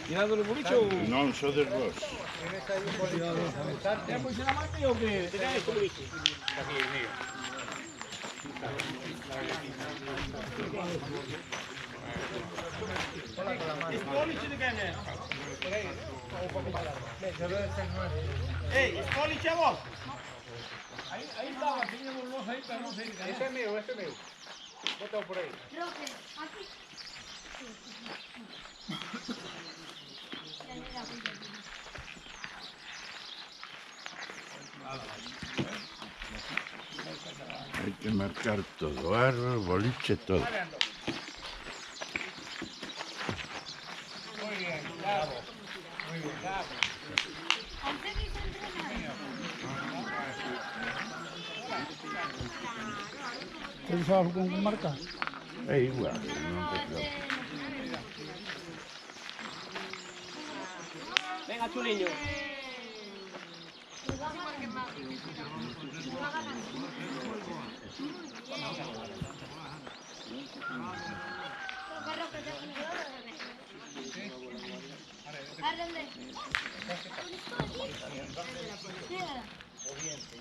Tirando el bolicho. Non so del vos. ¿Te has puesto la mano o qué? ¿Te caes con el bicho? Aquí, el mío. Spolici di che ne? Spolici a vos. Ahí estaba, teníamos los ahí, pero no sé. Ese es mío, ese es mío. Bótalo por ahí. Roque, aquí. Hay que marcar todo, árbol, boliche, todo. Muy bien, bravo. Muy bien, bravo. ¿Antes que se entrena? ¿Tú sabes con marca? É igual, non te preocupes. Venga, chuliño.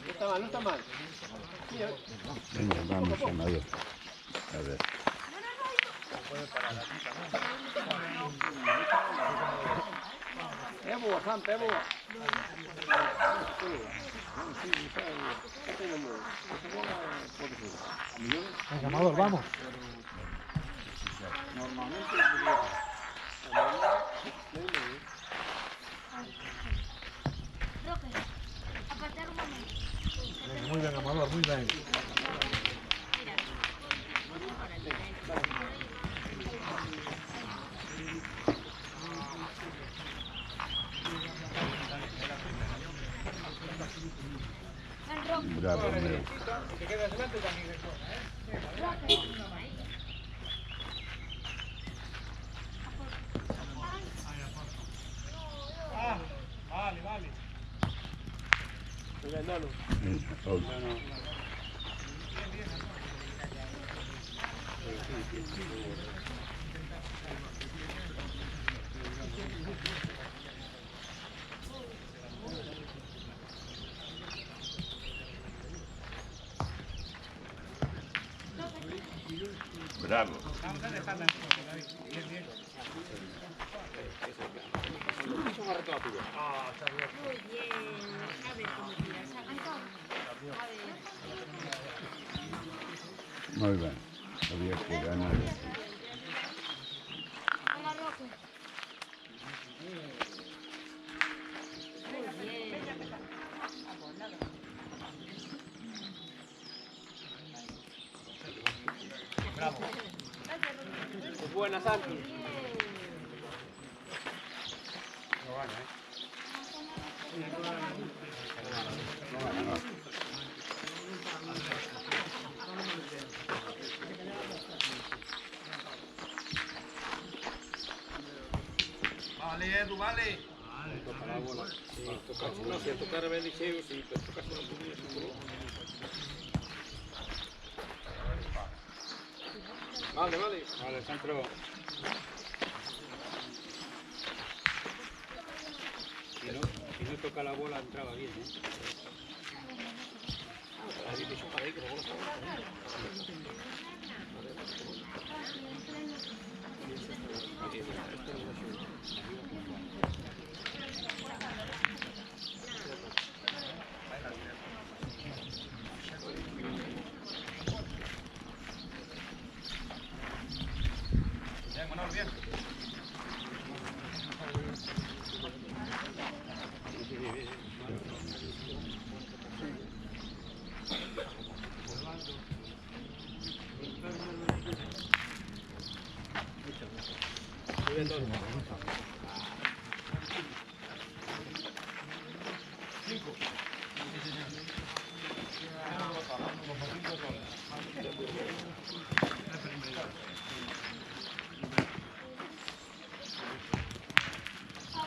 No está mal, no está mal. Venga, vamos, Amador. A ver. Pego, Juan, pego. Venga, Amador, vamos. Roque, apartar un momento. Venga, muy bien, Amador, muy bien. Ven, Roque. Bravo, meu. Si te quedas delante también es buena, ¿eh? Roque. Ah, vale, vale. Venga, enano. Bravo. Vamos a dejarla en foto, David. Bien, bien. Ah, está bien. Muy bien. A ver cómo tiras. A ver. Moi ben. Había que ganar. Venga, Roque. Muy bien. Bravo. Es buena, Santi. No gana, ¿eh? Vale, Edu, vale. Toca la bola. Sí, toca, no, si tocar a Beliceu, sí, pero toca solo un poquito, seguro. Vale, vale. Vale, centro. Si no toca la bola, entraba bien, ¿eh? Ahí te chupa ahí, que la bola está buena. Bien, Manol, bien.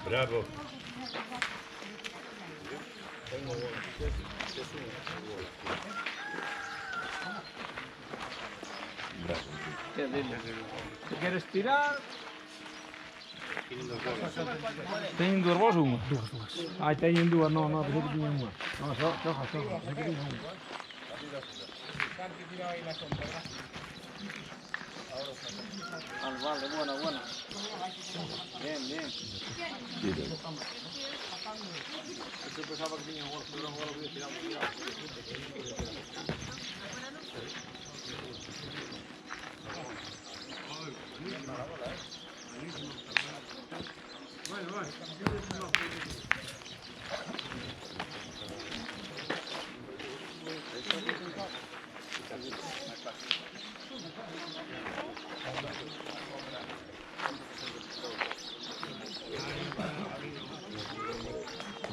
Bravo. Bravo. ¿Quieres tirar? Tienen 2 bolas. Teñen dúas bolas ou unha? Dúas. Ai, teñen dúas, non, pensei que tiñen unha. Non, xoja, pensei que tiñen unha. Vale, buena. Bien. Tira. Yo pensaba que tenía bolas, pero ahora voy a tirar.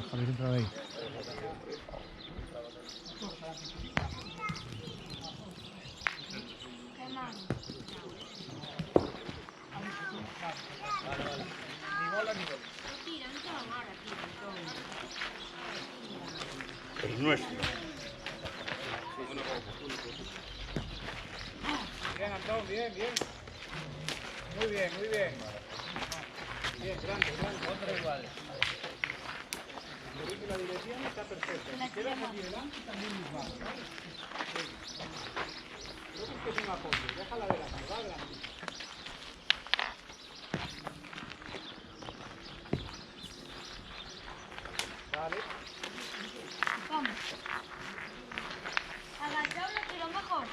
A ver, entra aí. Es nuestro. Bien, Antón, bien. Muy bien. Bien, grande. Otra igual. La dirección está perfecta. Si quedas aquí delante también nos va. No busques un apoyo, déjala delante, va grande. Vale. Vamos. Agacharnos, pero mejor.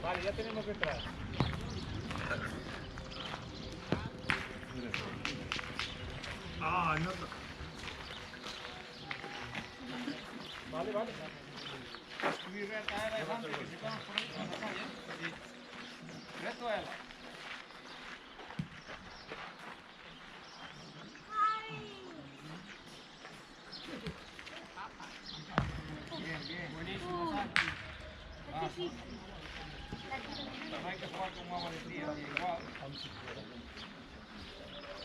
Vale, ya tenemos que entrar. Vale. Subir recta a ela adelante, que se vamos por ahí con la calle. Recto a ela. Bien. Buenísimo, Santi. Es difícil. No hay que jugar como agua de tía, igual.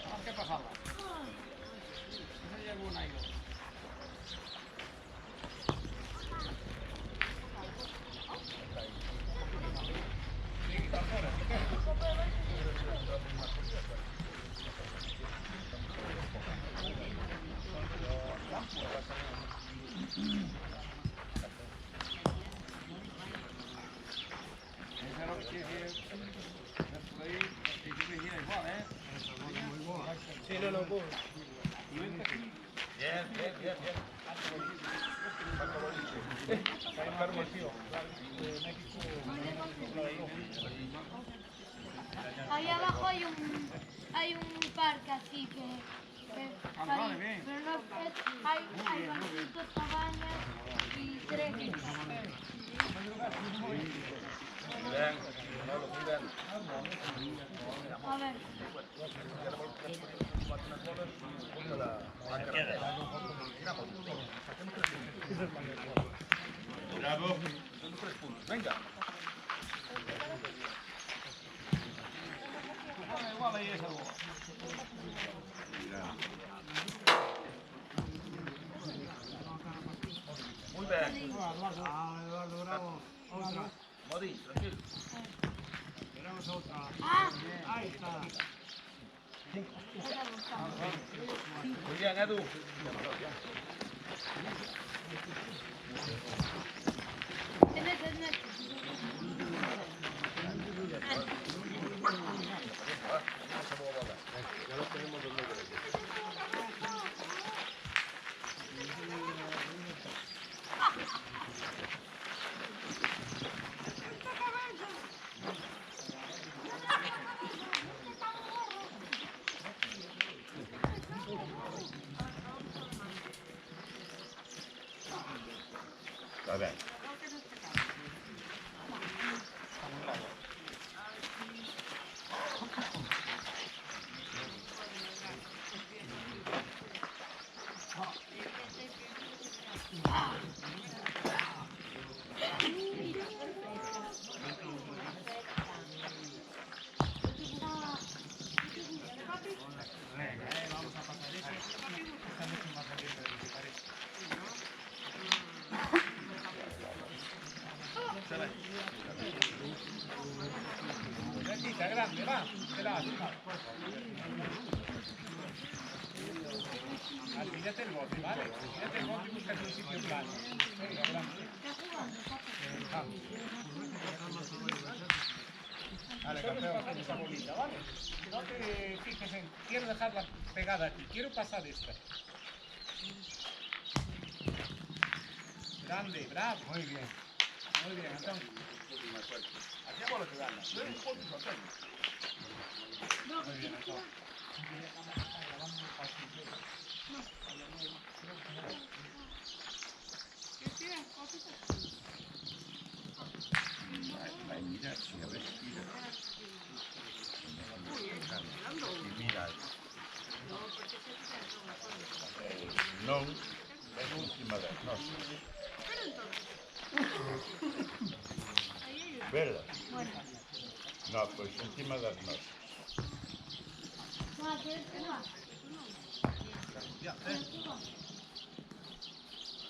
Más que pasarla. No llevo una y dos. Sí, no puedo. Bien. Está enfermo el tío. Ahí abajo hay un parque así Vale, bien. pero no hay banquitos, cabañas y trenes. A ver. Bravo. Venga. Igual ahí esa bola. Muy bien. Eduardo, bravo. Otra. Modi, tranquilo. Tenemos otra. Ahí está. Muy bien, Edu. Tenés. A ver. Vamos a pasar eso. Está mucho más abierto de lo que parece. va, te la haces. Píllate el bote, ¿vale? Píllate el bote y búscate un sitio plano. Venga, adelante. Vamos. Vale, campeón, esa bolita, ¿vale? No te fijes en, quiero dejarla pegada aquí, quiero pasar esta. Grande, bravo. Muy bien, Antonio. Hacemos lo que gana. Muy bien, Antonio. Vai mirar si a respira. Y mira. Non, ven encima das nosas. Vela? No, pois encima das nosas.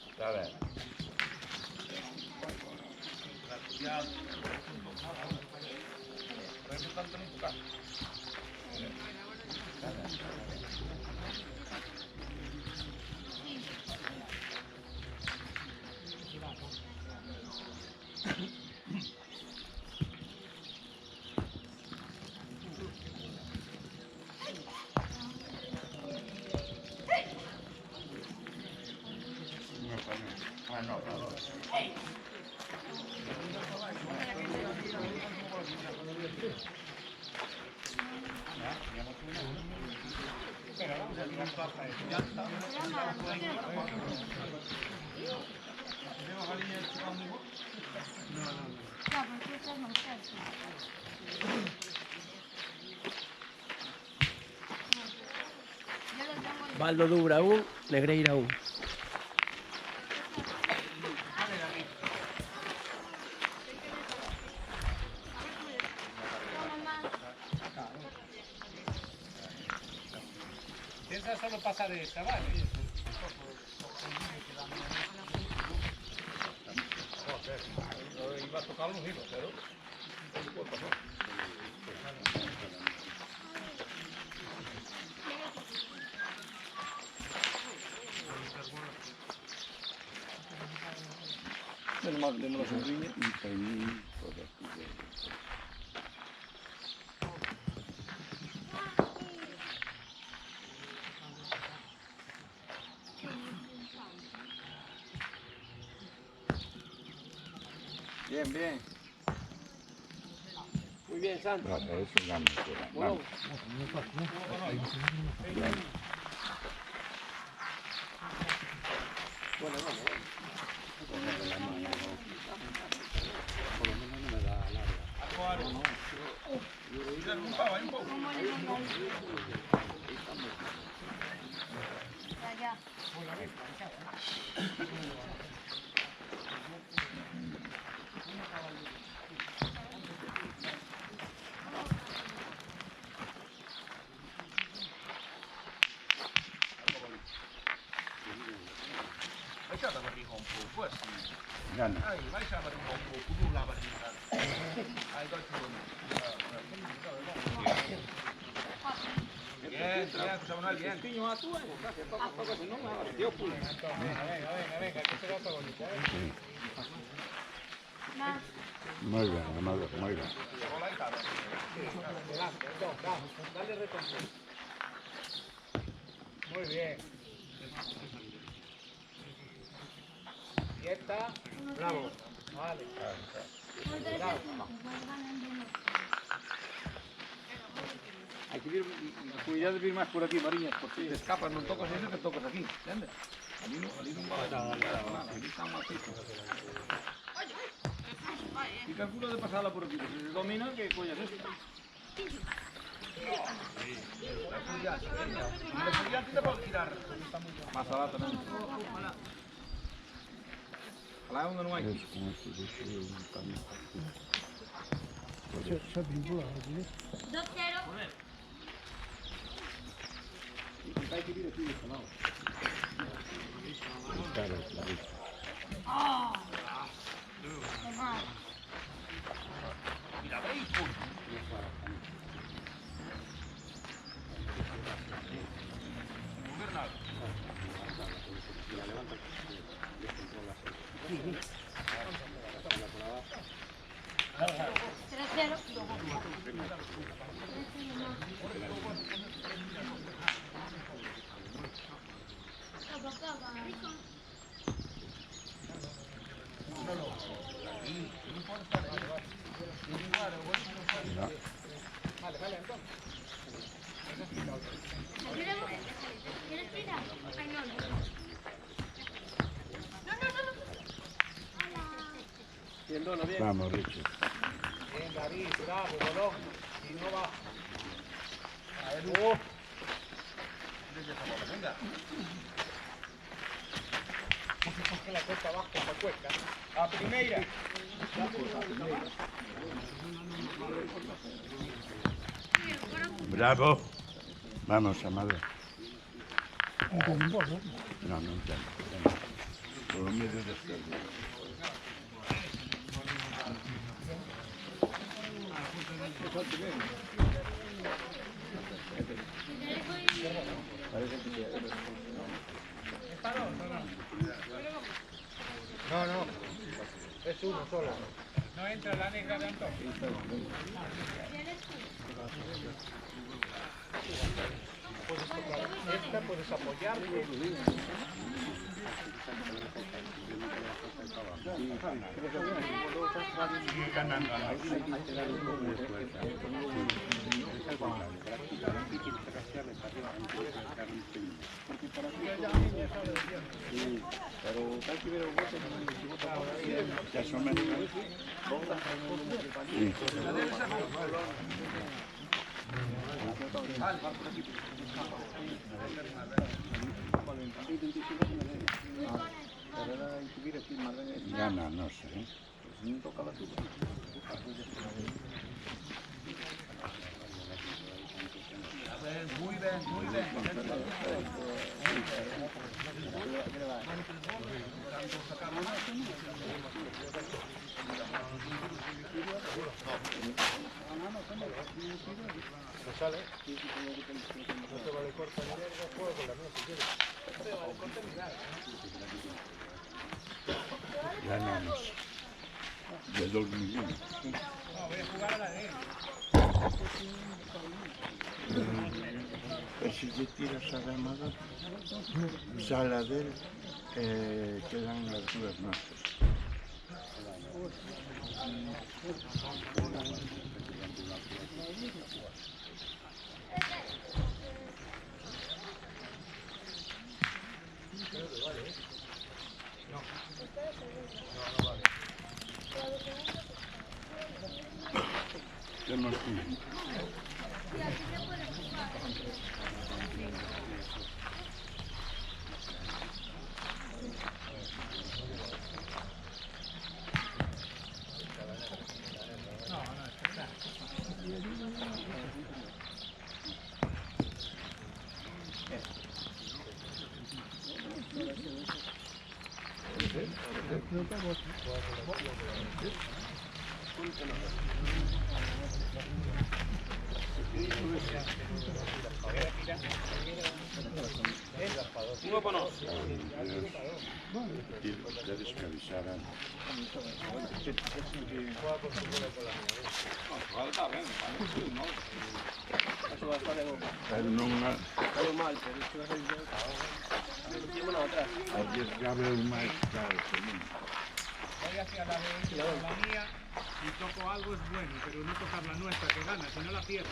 Está ben. Ah, no, no. Espera, vamos a tirar pasta a esto. Ya está. ¿Tenemos la línea de chica muy buena? No, porque estas no están. Baldo dura un, Negreira un. Piensa solo pasar esta, ¿vale? Iba a tocar los hilos, pero... Menos mal que tenemos la sombrilla. Y peinín por aquí. Bien, bien. Muy bien, Santo. Vale, eso gana. Vamos. Bueno, vamos. Ya. Gana. Bien, José Manuel, bien. Tiño a tú, toca, si no me hagas. Dios, pues. Venga, que se va todo bonito, ¿eh? Sí. Más. Muy bien, Amador, muy bien. Dale recompensa. Muy bien. Quieta. Bravo. Vale. Hay que ir, cuidado de ir más por aquí, Mariñas, porque si te escapas, no tocas eso, te tocas aquí, ¿entiendes? Ali no va a dar nada, aquí está más pico. Y calculo de pasarla por aquí, si se domina, ¿qué coño es esto? Ya te puedo tirar. Más alata, ¿no? Ojalá donde no hay. Es como si fuese un camino. 2-0. Hay que ir aquí de este lado. Claro, claro. ¡Oh! Qué mal. Mira, veis, abandono, bien. Vamos, Richard. Bien, David, bravo, bolón. Y no va. A ver, venga. Que la cuesta abajo, la cuesta. A primera. Bravo. Vamos, Amado. No, no entiendo. Por lo medio de este. No, no. Es uno solo. No entra la negra de Antón. Esta puedes apoyar. Eso me sí. Gana, no sé. Muy bien, muy bien. Ganamos. De 2 millones. Pues si te tiras a Amado, sala de él, quedan las dudas nuestras. ¿Qué más tiene? Uno para nos. Ustedes que avisaran. Pero non Salió mal, pero esto va a salir yo. Atrás. arriesgaba el máis claro. Voy hacia la de la mía y toco algo es bueno, pero no tocar la nuestra que gana, si no la pierdo.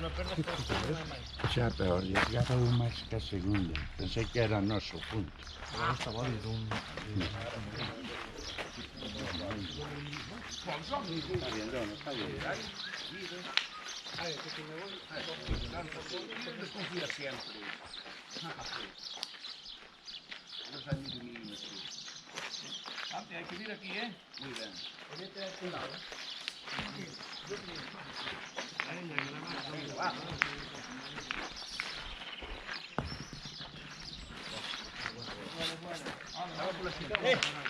No perdas por todo, no hay más. Xa, pero arriesgaba o máis que a segunda. Pensei que era noso punto. Desconfía siempre. Los años de milímetros. Ante, hay que ir aquí, ¿eh? Muy bien.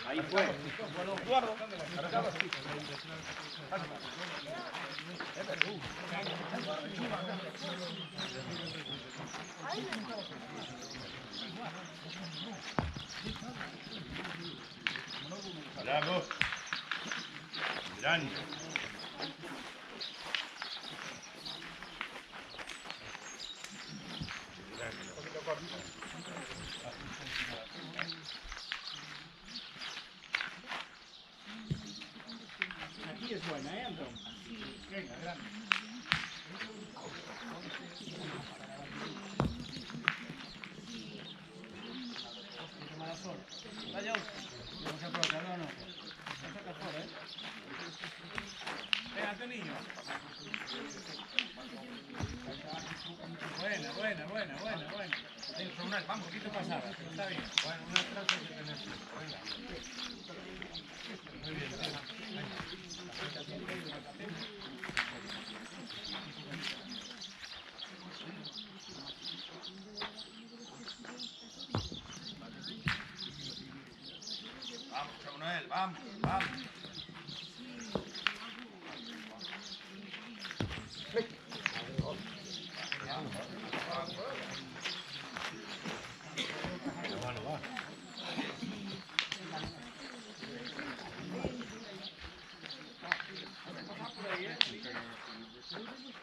Ahí fue. Eduardo. Bravo. Grande. Aquí es buena, ¿eh, Antón? Venga, grande. Vaya, vamos a probarlo, ¿no? buena. Va un poquito pasada, pero está bien. Bueno, una atrás hay que tener tiempo. Venga. Muy bien, venga. Vamos, Chavo Noel, vamos.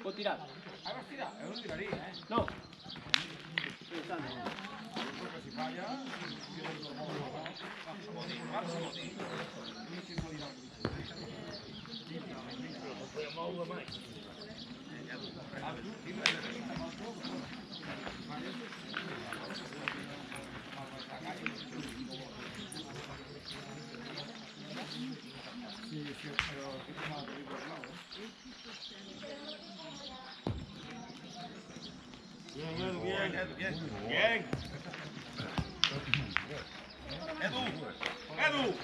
¿Puedo tirar? Ahora tira, es un tiraría, ¿eh? No. Si falla, Bien. Edu.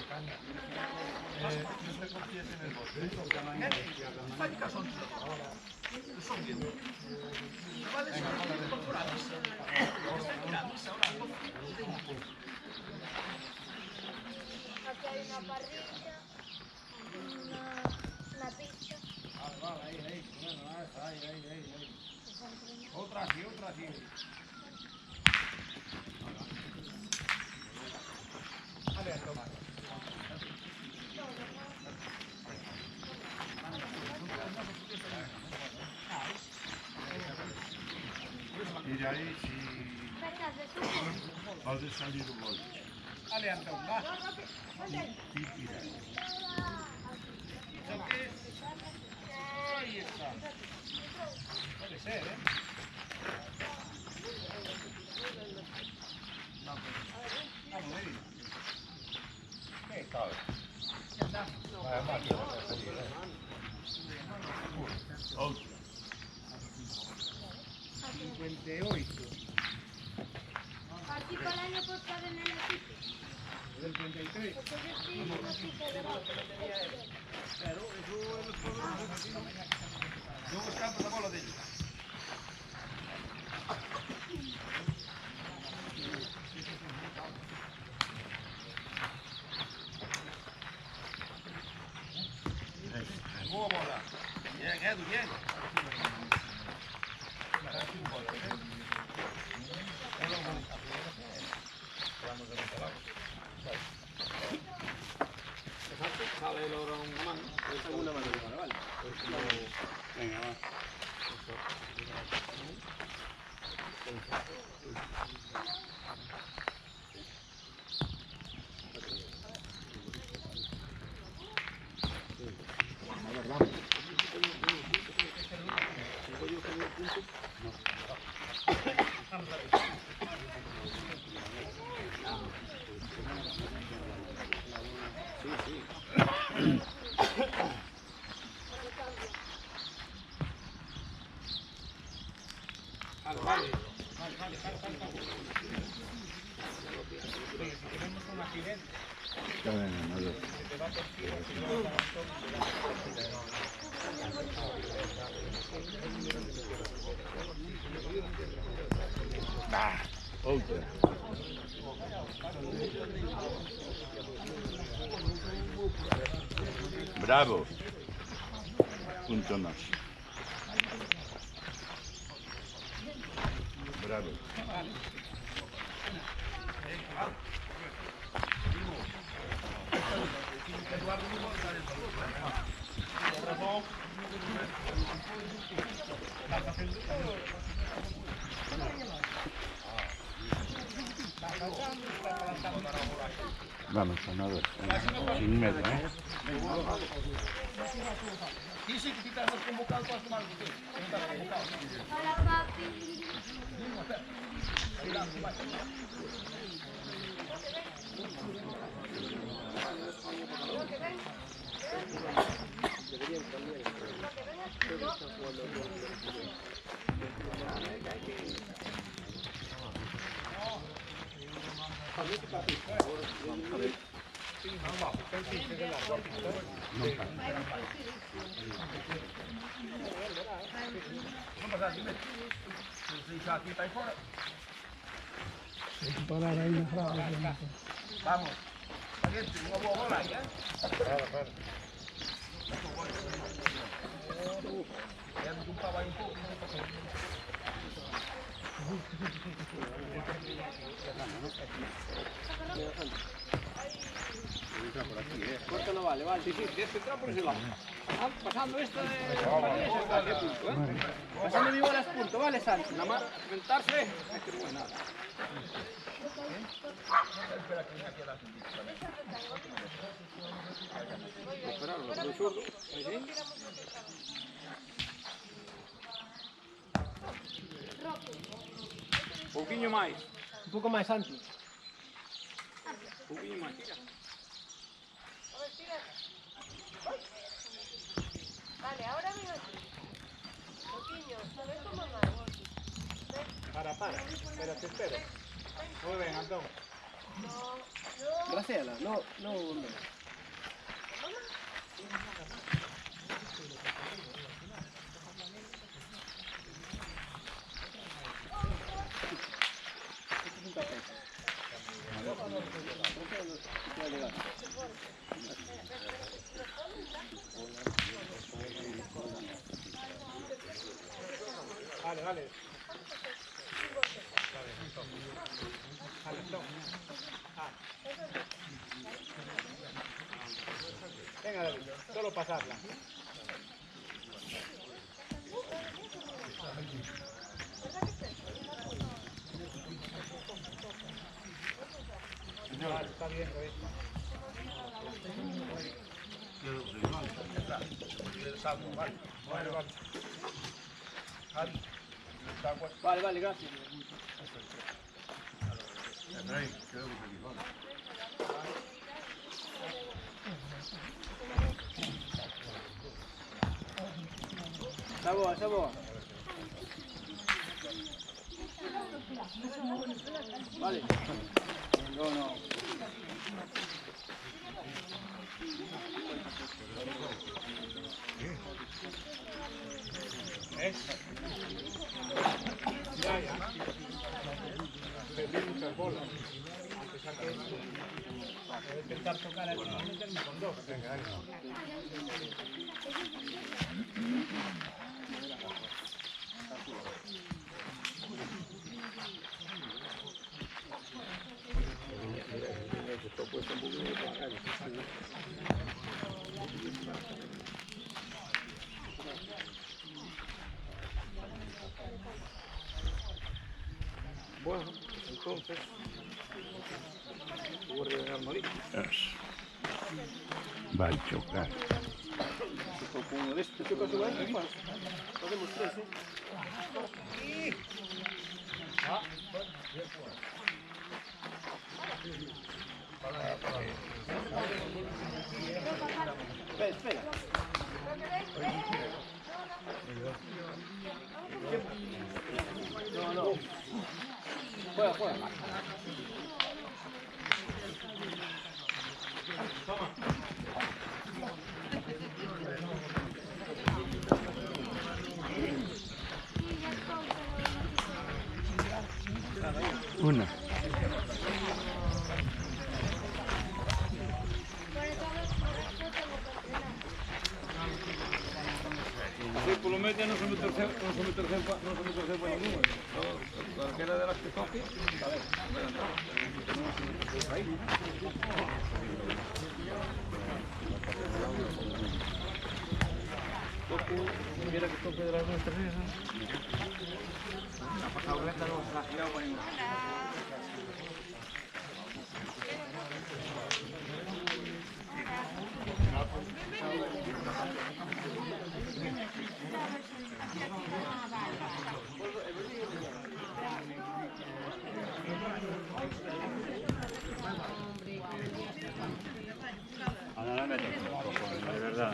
Aquí hay una parrilla, una pista. vale, ahí. Bueno, ahí. Otra así. Vale, a tomar. Mira ahí si Venga, de tu. ha de salir un gol. Dale, Antón, va. Y tira. Ahí está. Puede ser, ¿eh? Vamos, David. ¿Qué? Ya está. Otro. 58. Participa el año por estar en el equipo. Del 33. Porque yo estoy en un equipo de golf. Yo buscando la bola de ellos. Bola. Bien, Edu, bien. Sale el oro en una mano. Segunda mano, vale. Venga, va. Vale. Si tenemos un accidente, Está bien, ganador. te va por tierra, si no lo Otra. Bravo. Punto más. Bravo. Vamos, ganador. Sin miedo, ¿eh? Dice que si te has convocado, tú has tomado el botón. No te has convocado. Hola, papi. Deberían cambiar. Non passare di me. Sei stati stai fuori. Parar ahí una frase. Vamos. Ragazzi, una buona volai, E anche un po' vai un po'. Corta no vale, vale. Sí, sí, tienes que entrar por ese lado. Pasando esta de punto, ¿eh? Pasando mi bola es punto, vale, Santi. Nada más rentarse, es que no es nada. Esperaron, lo zurdo. Ahí sí. Pouquinho máis. Un poco más, Santi. Pouquinho máis. Vale, ahora vengo aquí. Poquillo, ¿sabes cómo más? Para. Espera, te espero. Muy bien, Antón. Graciela, no, hombre. Vale. Vale, Antón. Venga, David, solo pasarla. Vale, está bien, David. Vale, gracias. Esa boa. Vale. No. Ya. Perdí muchas bolas. Aunque saque esto. Voy a intentar tocar aquí y meterme con dos. Venga. Bueno, entonces, guardia de armadillo. Va a chocar. Con uno de estos. ¿Qué cosa va? Podemos tres, ¿eh? Espera. No. Juega. Una. Sí, por lo menos ya no se me tercer para ninguno. Cualquiera de las que toque, a ver. Ahí. Quiera que toque de las nuestras esas. La pasada renta no se la ha girado para ninguna. De verdad,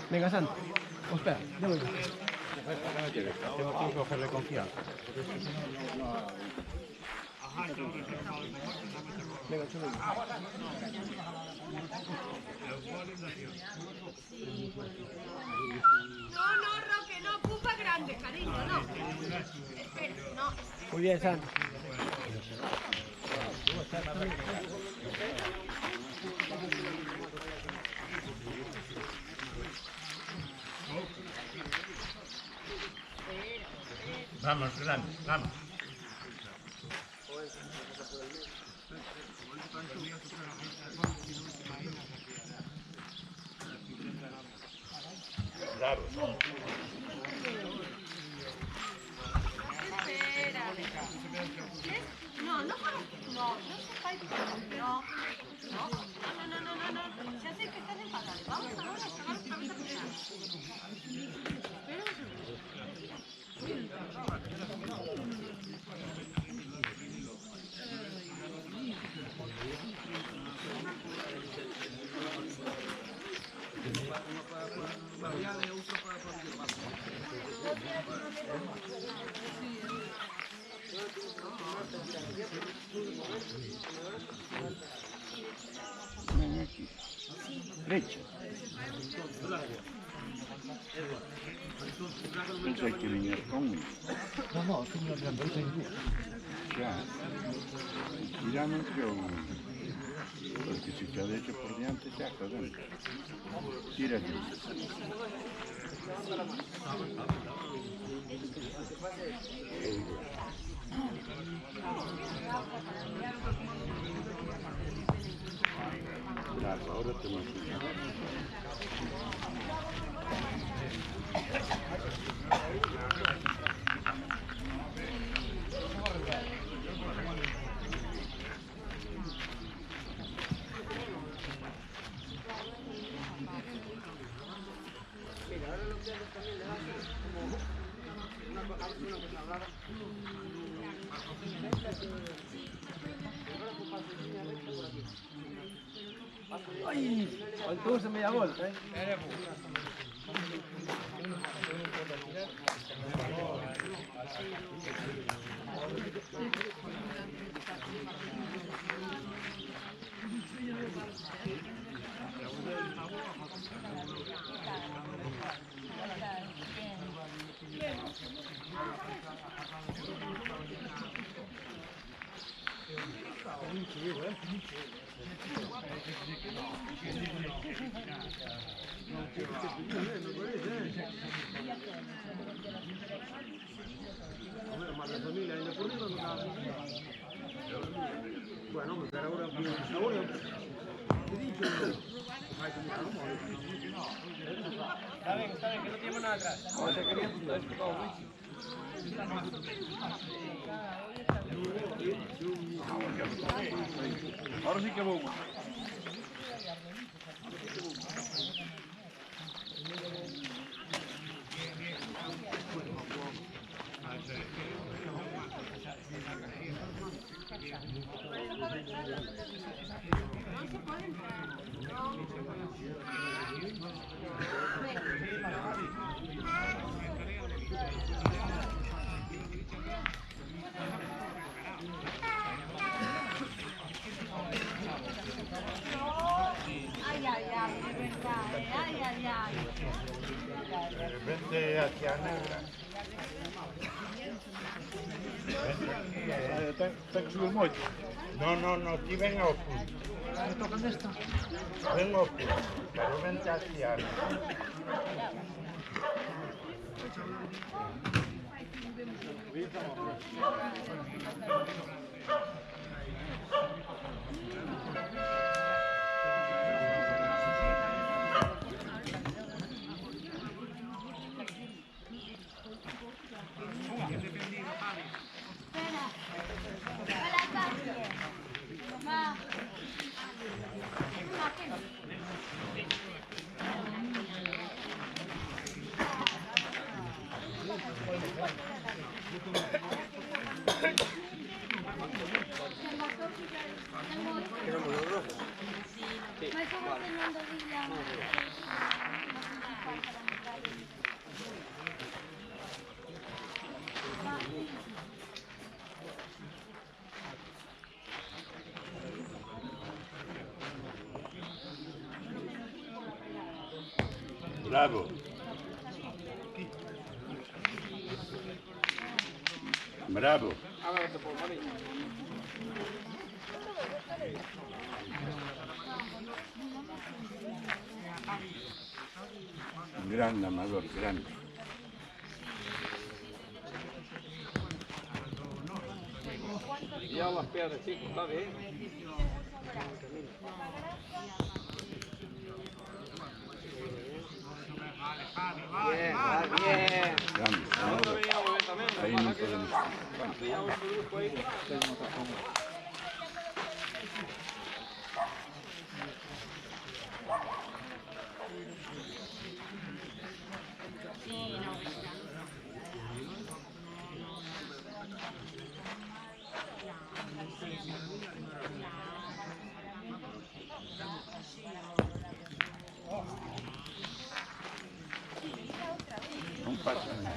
Venga, Santo. Espera, ya voy. Tengo que cogerle confianza. Venga, chulo. No, Roque, no, pupa grande, cariño, no. Espera, no. Muy bien, Santo. Vamos, grande, vamos. Bravo. Espera. No, no, no sepáis. No. No. Ya sé que estás enfadado. Vamos ahora a sacar otra vez a pisar. Espera un segundo. Ven aquí. Derecha. Pensé que venía conmigo. No, estoy mirando, Ya. Ya no creo. Porque si te ha hecho por diante, ya está dentro. Tírate. Claro, ahora te lo ¡Ay! Faltó esa media vuelta, ¿eh? Bueno, pero ahora Está bien, que no tenemos nada atrás. Ahora se quería punto esto todo Ahora sí que voy. Vente hacia negra. Ten que subir moito. No, ti ven ao punto. ¿Me tocan esto? Ven ao punto. Pero vente hacia negra. Se Bravo. Bravo. Grande, Amador, grande. Ya las piedras, chicos, está bien. Bien, bien. Grande. Ahora veníamos bien también. Ahí no podemos. Pillamos otro grupo ahí. No pasa nada.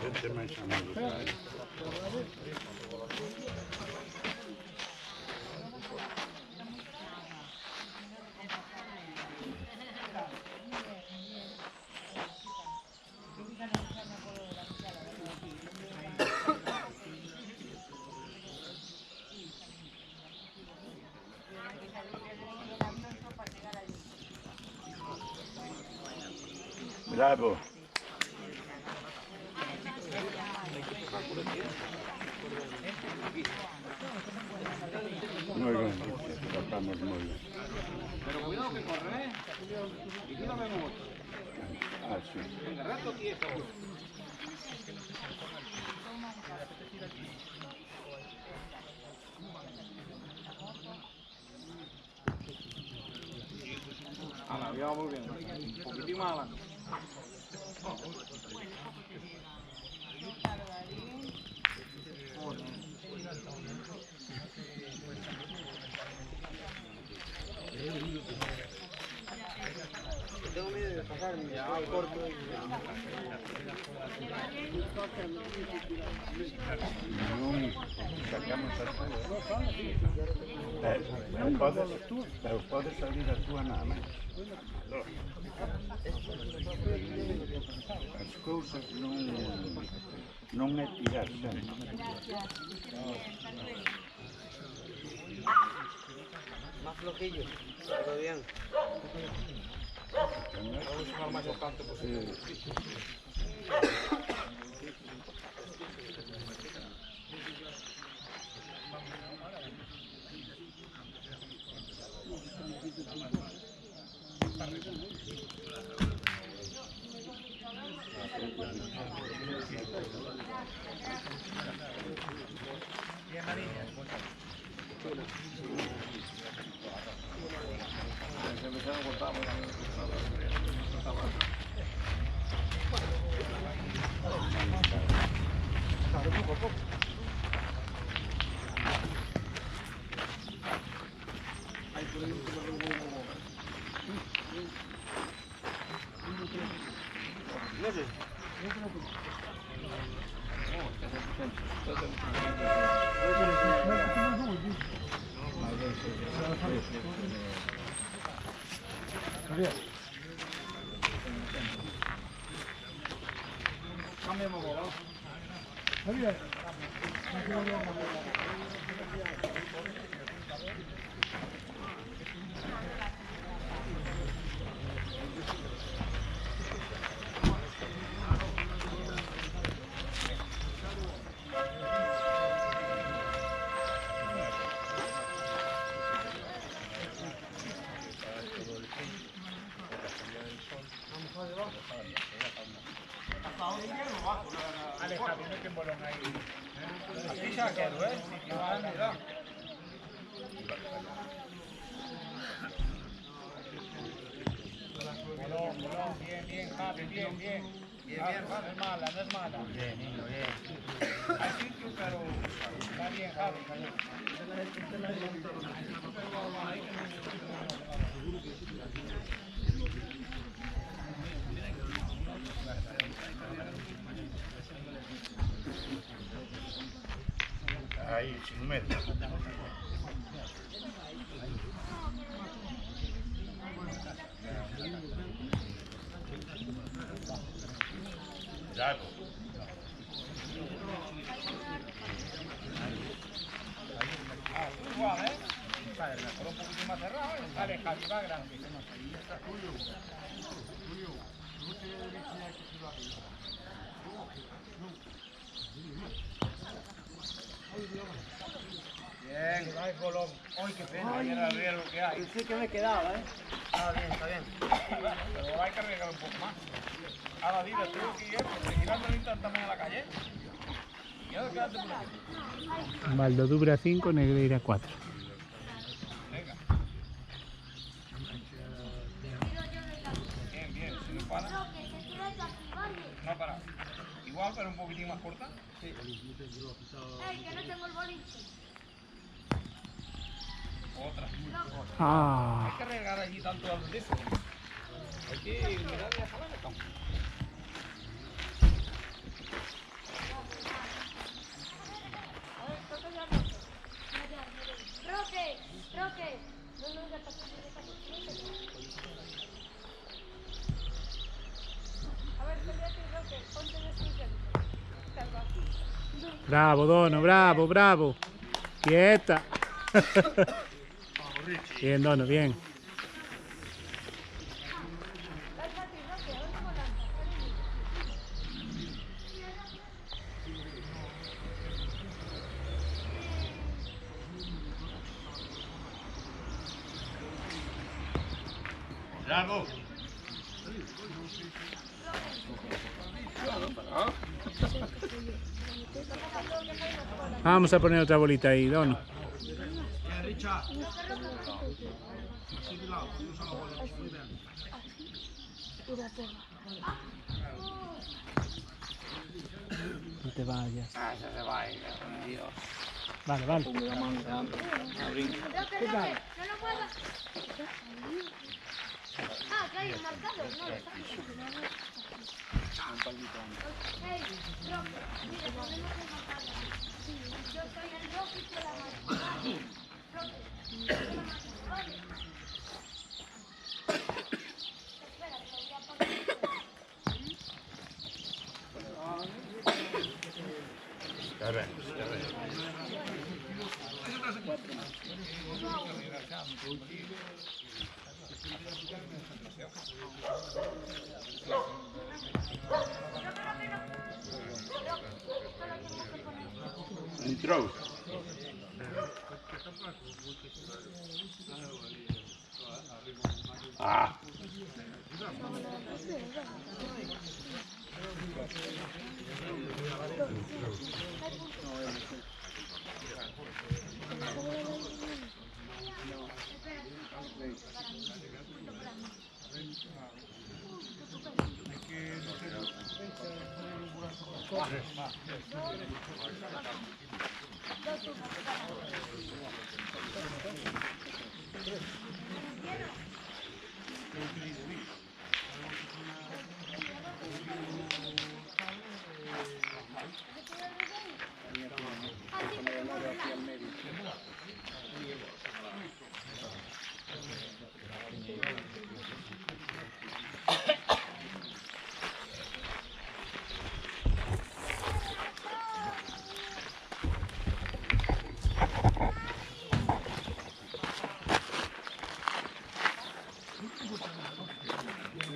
Gente mais chamada. Bravo. Muy bien, tratamos muy bien. Pero cuidado que corre, ¿eh? Y aquí no vemos otro. Ah, sí. Venga, rato tieso. Ala, ya vamos bien. Un poquitín más adelante. Tengo miedo de pasarme, ya corto. No sacamos a pero podes salir a tua nada máis. As cousas non é tirar sempre. Más flojillo, todo bien. Vamos a más bastante posible. Ale, Javi, mete un bolón ahí. Aquí xa quero, sitio grande, da. Bolón, bolón, bien, bien, Javi, bien, bien. Bien, no es mala, no es mala. Bien, niño, bien. Hay sitio, pero está bien, Javi. Ahí, sin meter. Bravo. Igual, Vale, mejor un poquito más cerrado. Vale, Javi, va grande. Bien, va el bolón. Ay, qué pena, ayer a ver lo que hay. Sí que me quedaba, Está bien, está bien. Pero hay que arriesgar un poco más. Ahora dile, tú que ir, porque girando el también a la calle. Y ahora quédate por aquí. Valdodubra 5, Negreira 4. Venga. Bien, bien, si no para. No para. Igual, pero un poquitín más corta. Sí. Que no tengo el boliche. Otra. Ah. Hay que regar allí tanto al de eso. Hay que mirar y dejarla de campo. Roque, Roque. No, ya está. A ver, espérate, Roque, ponte de silla. Bravo, Dono, bravo, bravo. Quieta. Bien, Dono, bien. Bravo. Vamos a poner otra bolita ahí, Dono. No te vayas. Ah, ya se va, Dios. Vale, vale. Roque, Roque, no lo puedo. Ah, que hay un marcador, no lo sabes. Hey, Roque, mira, ponemos el marcador. Yo soy el Roque y tú la marca. Roque, tú la marca. Vale. Espera, que lo voy a apagar. Está bien, está bien. Entró. Ah.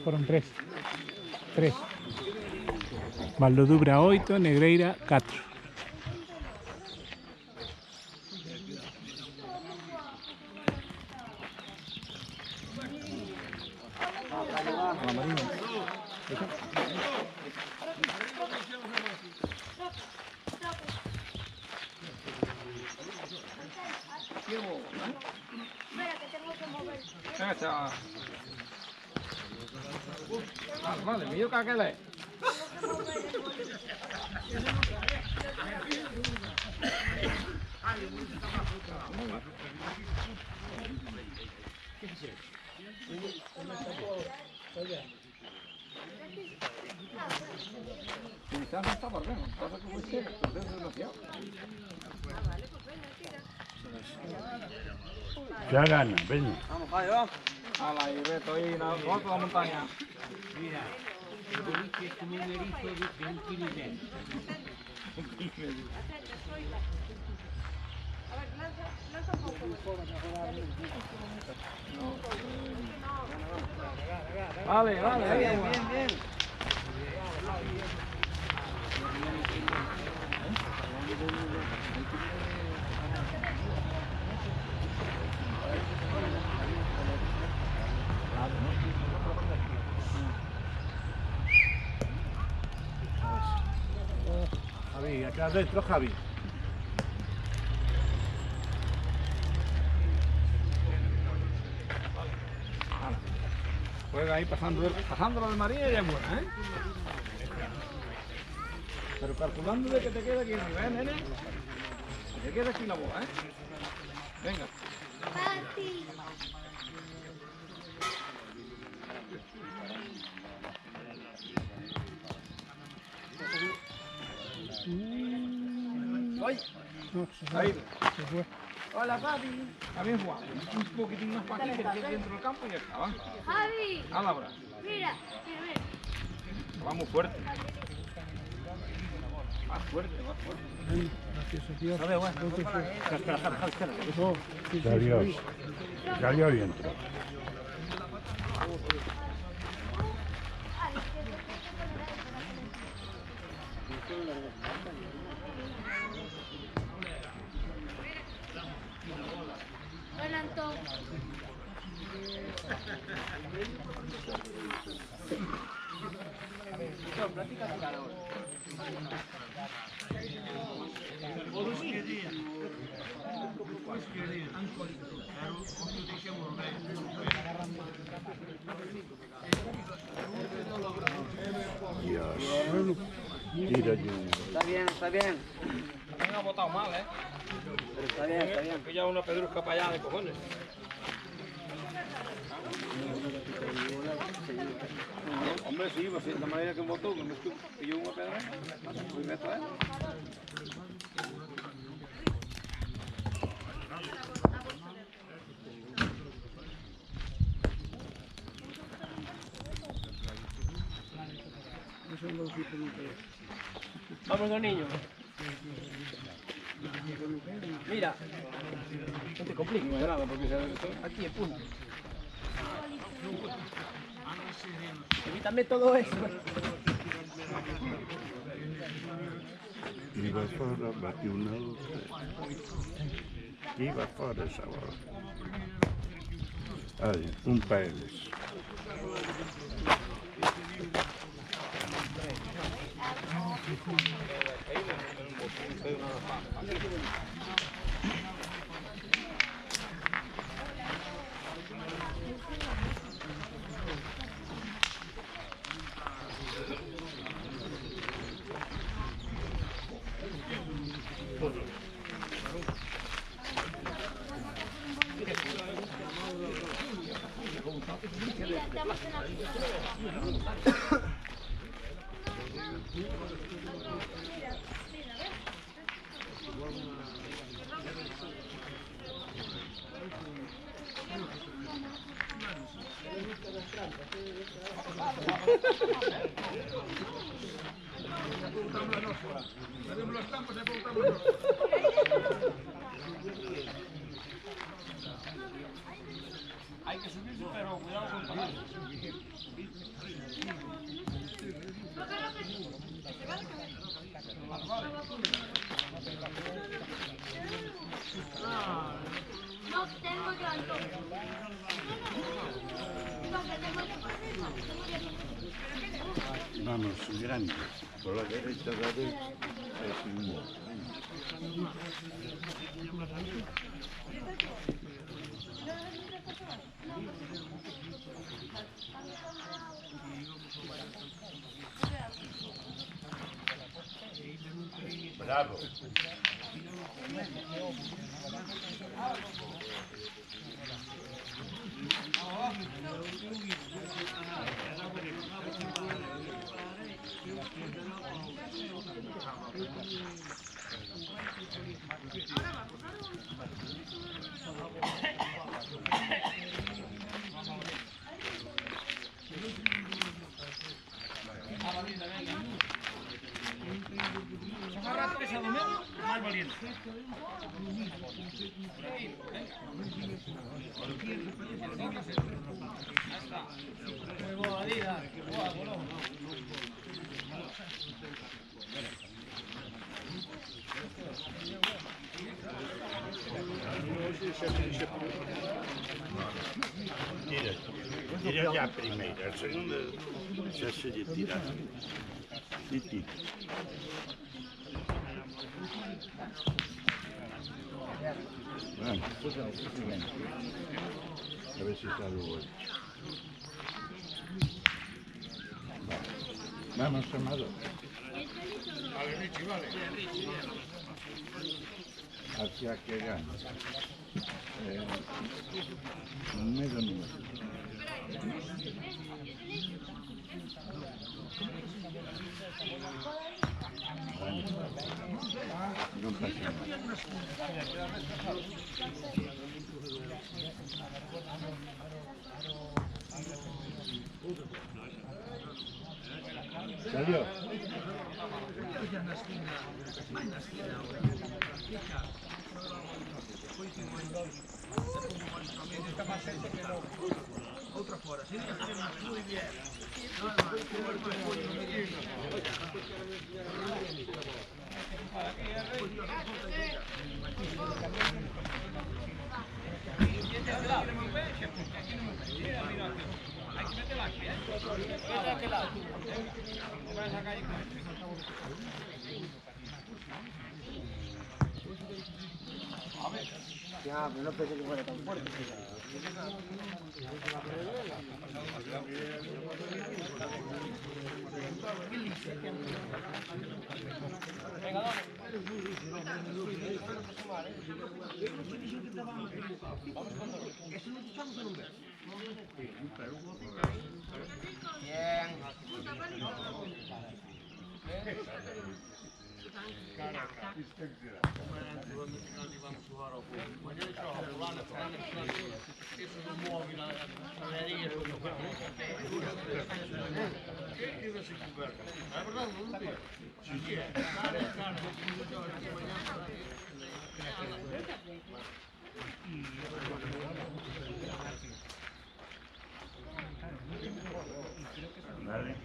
Fueron 3. Valdodubra 8, Negreira 4. Espera, que tengo que mover. Venga, chaval. Vale, mío caquele. Quizás no está por ver, pasa como este, entonces es demasiado. Ya gana, ven. Vamos, Javi, vamos. Ala, y ve, estoy en la alta de la montaña. Mira, el boliche es como un erizo de un kilo y medio. A ver, lanza un poco. Vale, vale, Bien, bien, bien. Javi, acá adentro, Javi. Juega ahí pasándolo de María y es buena, ¿eh? Pero calculando de que te queda aquí arriba, ¿eh, nene? Que te queda aquí la bola, ¿eh? Venga. Pati. Ahí. Hola, papi. Está bien jugado. Un poquitín más para aquí que esté dentro del campo y ya está, ¿va? Javi, A la hora. mira, mira. Vamos fuerte. Más fuerte, más fuerte. Salió. Salió bien. Hola, Antón. Tira lluvia. Está bien, está bien. También ha botado mal, ¿eh? Pero está bien, está bien. Ha pillado una pedrusca para allá de cojones. Hombre, sí, pues de la manera que votó, que me pilló una pedra. Pues meto, ¿eh? Vamos, los niños. Mira. No te compliques. No hay nada, porque Aquí, en punto. Evítame todo eso. Iba fora, bati una luz. Iba fora esa bola. Aí, Pérez. Estamos en la hay que subirse, pero cuidado con parar. No tengo yo, Antón. No, que tengo yo. Vamos, grandes. Por la derecha de la derecha es un Bravo. Más rato que sea domingo, más valiente. Tira ya a primeira, a segunda xa se lle tira. E ti. Vamos, a ver si sale hoy. Vamos, Amado. Vale, Richie, vale. Hacia que gana. Medio número. No pasa nada. ¿Salió? Otra fora. Sí, muy bien. Ya, pero no pensé que fuera tan fuerte. Vale.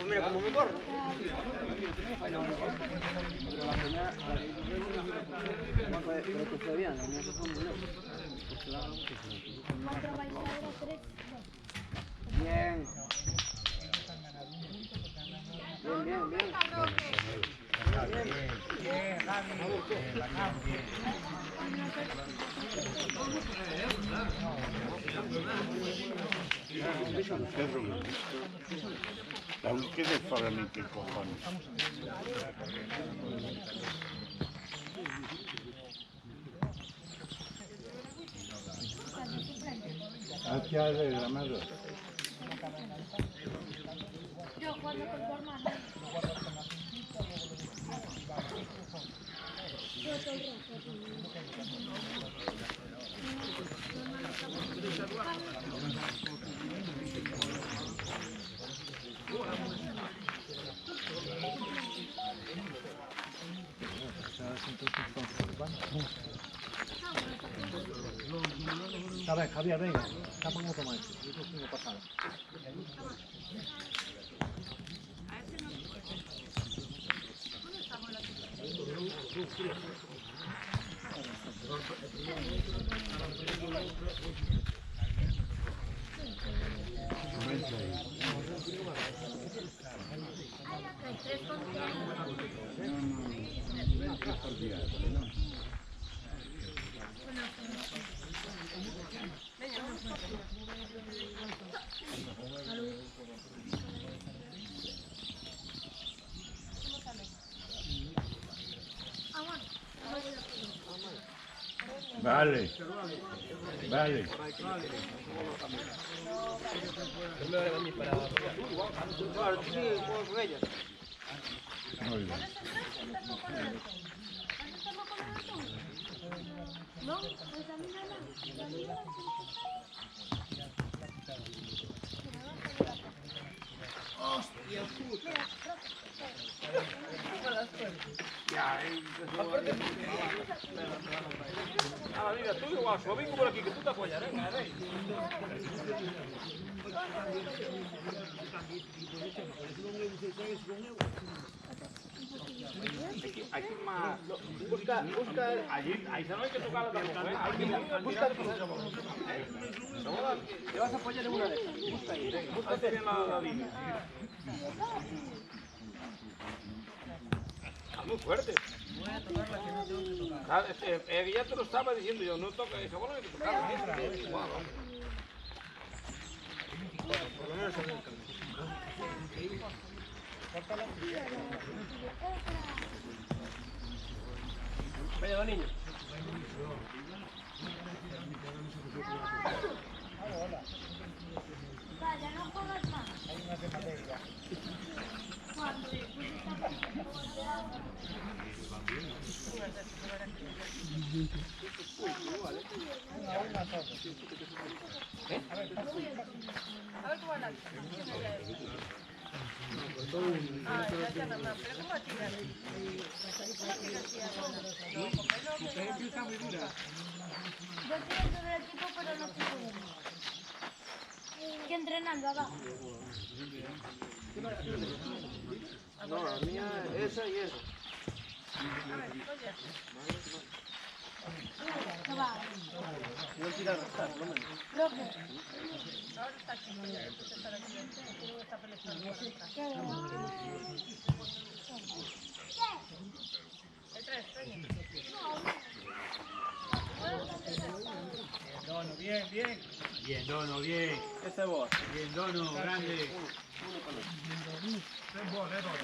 Mira cómo me corro. Pero que fue bien, no se fue muy lejos. ¿Cuánto vais a ver a 3? Bien. Bien, bien, bien. Pedro, aunque de fora ni que cojones. Hacia el Amado. Yo jugando con tu hermano. Yo A ver, Javier, venga, tapa un automático. Yo tengo pasado. Vale. Vale. Muy bien. No, pues a mí nada. Ah, mira, tú igual, suave por aquí, que tú te apoyas, venga, ven. Hay que más. Busca. Ahí no hay que tocarlo tampoco, ¿eh? Hay que buscar el proceso. Te vas a apoyar en una de esas. Busca ahí, venga. Búscate bien la línea. Está muy fuerte. Ya te lo estaba diciendo yo, no toca esa bola, hay que tocarla. Por lo menos vaya, niño. Vaya, no juegas más. Cuando A ver cómo anda. Ah, ya nada más. Pero ¿cómo tiras? ¿Cómo tiras así a todo? No, porque no. yo quiero ser del equipo, pero no estoy seguro. Estoy entrenando abajo. No, la mía, esa y esa. A ver, oye. No va. No tirar hasta, por lo menos. Roque. Ahora está aquí, coño. Tú estás aquí. Tú estás peleando. El 3, coño. Dono, bien, bien. Bien, Dono, bien. Ese es vos. Bien, Dono, grande. Tres bolas, Dono.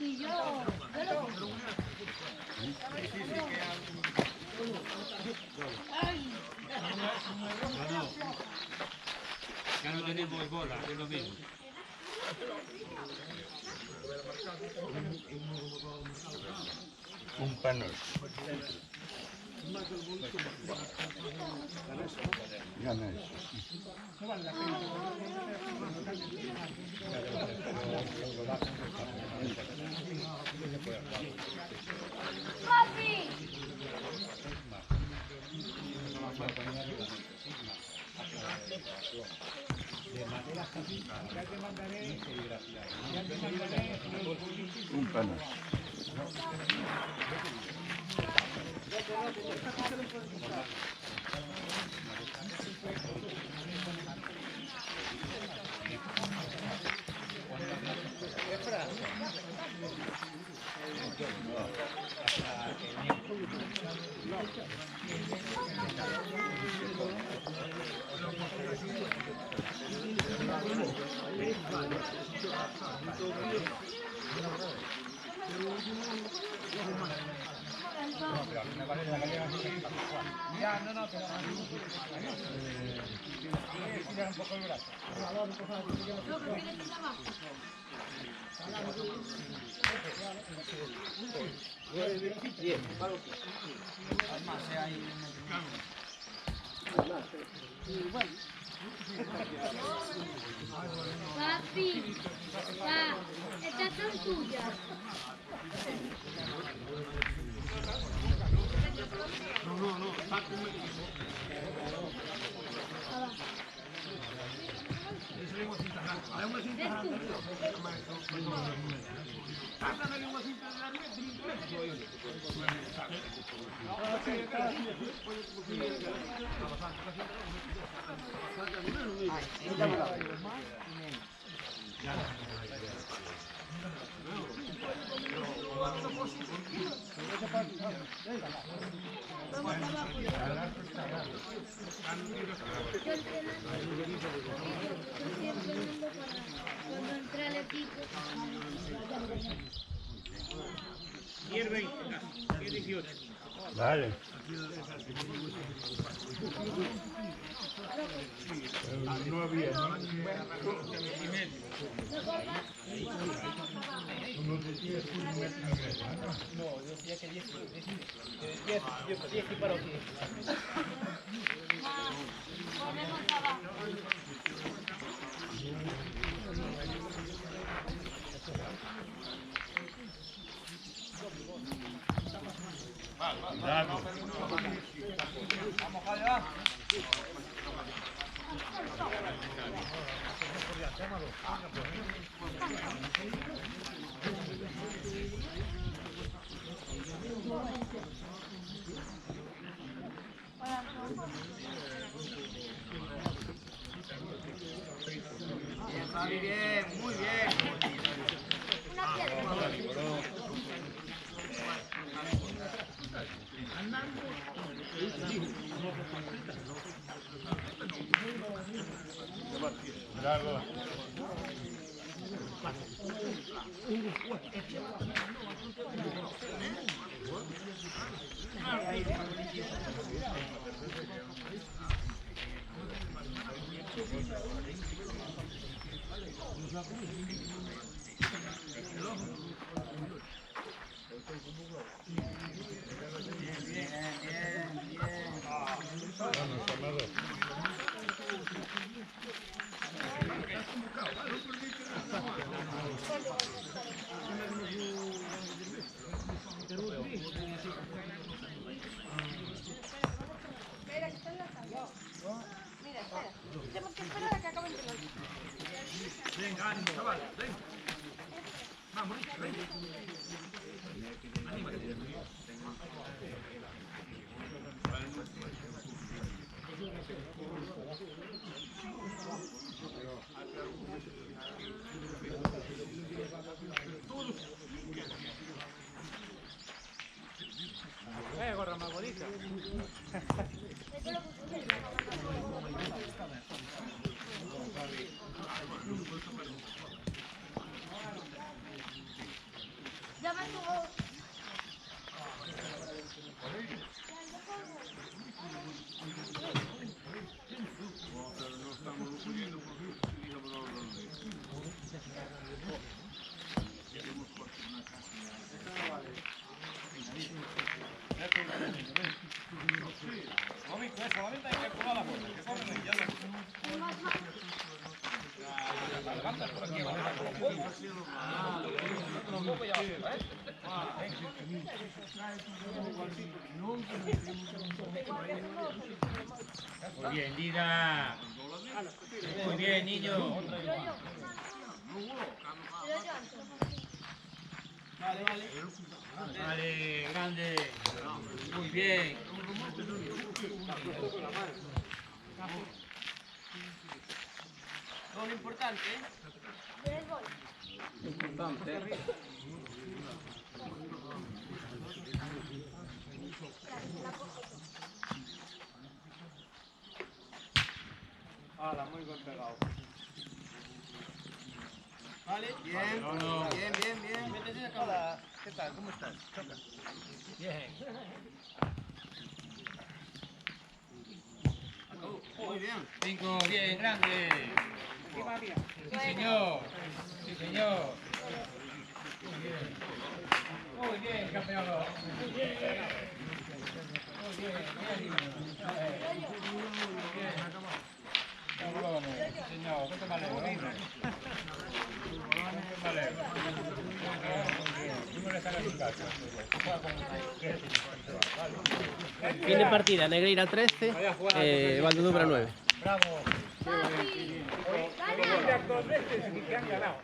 Y yo lo Dono. Ya no tenemos bola, es lo mismo. Un panel. Gana eso. ¡Papi! Un panel. Ya, no, pero... Tira un poco el brazo. Lo que quieres es abajo. Papi, pa, estas son tuyas. Yo siempre ando cuando entré al equipo. 10-20, 10-18. Vale. No había. No te tienes un metro y medio, ¿no? No, yo decía que 10 y para aquí. Ponemos abajo. Cuidado. Vamos allá. Bien, Fabi, bien, muy bien. Una piedra. Bravo. Vamos, Amador. Espera, que está en la sala. Mira, espera. Tenemos que esperar a que acaben de los... Venga, ánimo, chaval, ven. Vamos, ven. Anímate. Gorra más bonita. Ya me subo. Solamente hay que probar la puerta, que corren ahí, ya lo levantas por aquí, abajo, con los huevos. Los huevos ya abajo, ¿eh? Muy bien, Dida. Muy bien, niño. Vale, vale. Vale, grande. Muy bien. Gol importante, ¿eh? El gol. Importante. Hala, muy buen pegado. Vale, bien. Bien, bien, bien. Hola, ¿qué tal? ¿Cómo estás? Choca. Bien. Muy bien. 5, bien, grande. Sí, señor. Sí, señor. Muy bien, campeón. Muy bien. Muy bien, bien. Muy bien. Vamos. No, ¿qué te me alegro? Dime. Me alegro. Tú me dejas en tu casa. Fin de partida, Negreira 13, Valdedubra 9. Bravo. Papi, Mira, 2 veces y que han ganado.